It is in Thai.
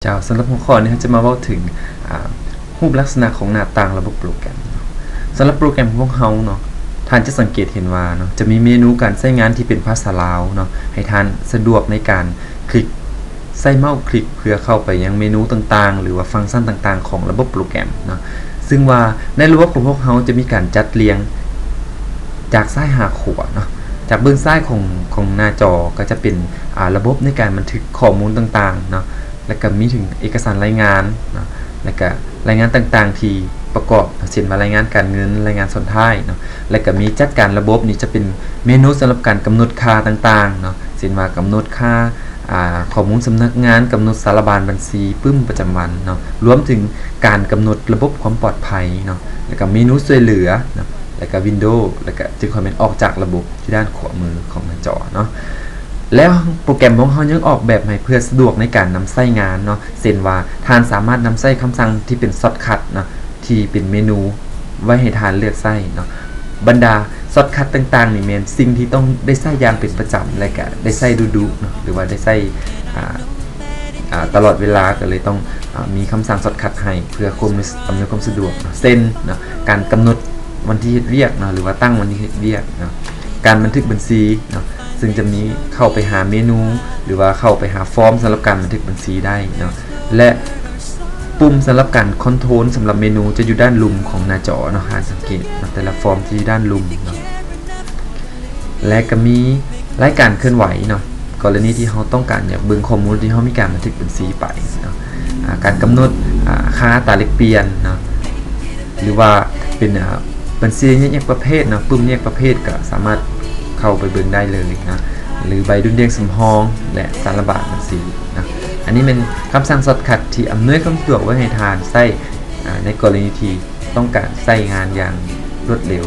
เจ้าสำหรับหัวข้อนี้จะมาเว้าถึงรูปลักษณะของหน้าต่างระบบโปรแกรมสำหรับโปรแกรมของพวกเราเนาะท่านจะสังเกตเห็นว่าเนาะจะมีเมนูการใช้งานที่เป็นภาษาลาวเนาะให้ท่านสะดวกในการคลิกใช้เมาส์คลิกเพื่อเข้าไปยังเมนูต่างๆหรือว่าฟังก์ชันต่างๆของระบบโปรแกรมเนาะซึ่งว่าในระบบของพวกเราจะมีการจัดเรียงจากซ้ายหาขวาเนาะจากเบื้องซ้ายของหน้าจอก็จะเป็นระบบในการบันทึกข้อมูลต่างๆเนาะแล้วก็มีถึงเอกสารรายงานเนาะแล้วก็รายงานต่างๆที่ประกอบเช่นว่ารายงานการเงินรายงานส่วนท้ายเนาะแล้วก็มีจัดการระบบนี่จะเป็นเมนูสำหรับการกำหนดค่าต่างๆเนาะเช่นว่ากำหนดค่าข้อมูลสำนักงานกำหนดสารบัญบัญชีปึ้มประจำวันเนาะรวมถึงการกำหนดระบบความปลอดภัยเนาะแล้วก็เมนูช่วยเหลือเนาะแล้วก็วินโดว์แล้วก็จึงคอมเมนต์ออกจากระบบที่ด้านขวามือของหน้าจอเนาะแล้วโปรแกรมของเรายังออกแบบให้เพื่อสะดวกในการนำใช้งานเนาะเช่นว่าท่านสามารถนำใช้คำสั่งที่เป็นช็อตคัทเนาะที่เป็นเมนูไว้ให้ท่านเลือกใช้เนาะบรรดาช็อตคัทต่างๆนี่แม่นสิ่งที่ต้องได้ใช้อย่างเป็นประจำและก็ได้ใช้ดุๆเนาะหรือว่าได้ใช้ตลอดเวลาก็เลยต้องมีคำสั่งช็อตคัทให้เพื่ออำนวยความสะดวกเนาะเช่นเนาะการกำหนดวันที่เรียกเนาะหรือว่าตั้งวันที่เรียกเนาะการบันทึกบัญชีเนาะซึ่งจะมีเข้าไปหาเมนูหรือว่าเข้าไปหาฟอร์มสำหรับการบันทึกบัญชีได้เนาะและปุ่มสำหรับการคอนโทรลสำหรับเมนูจะอยู่ด้านลุ่มของหน้าจอเนาะหาสังเกตแต่ละฟอร์มที่อยู่ด้านลุ่มเนาะและก็มีรายการเคลื่อนไหวเนาะกรณีที่เราต้องการเนี่ยเบิ่งข้อมูลที่เรามีการบันทึกบัญชีไปเนาะการกำหนดค่าอัตราแลกเปลี่ยนเนาะหรือว่าเป็นบัญชีแยกประเภทเนาะปุ่มแยกประเภทก็สามารถเข้าไปเบิ่งได้เลยนะหรือใบดุลเดียงสำรองและสารบัญบัญชีนะอันนี้เป็นคำสั่งช็อตคัทที่อำนวยความสะดวกไว้ให้ทานใช้ในกรณีที่ต้องการใช้งานอย่างรวดเร็ว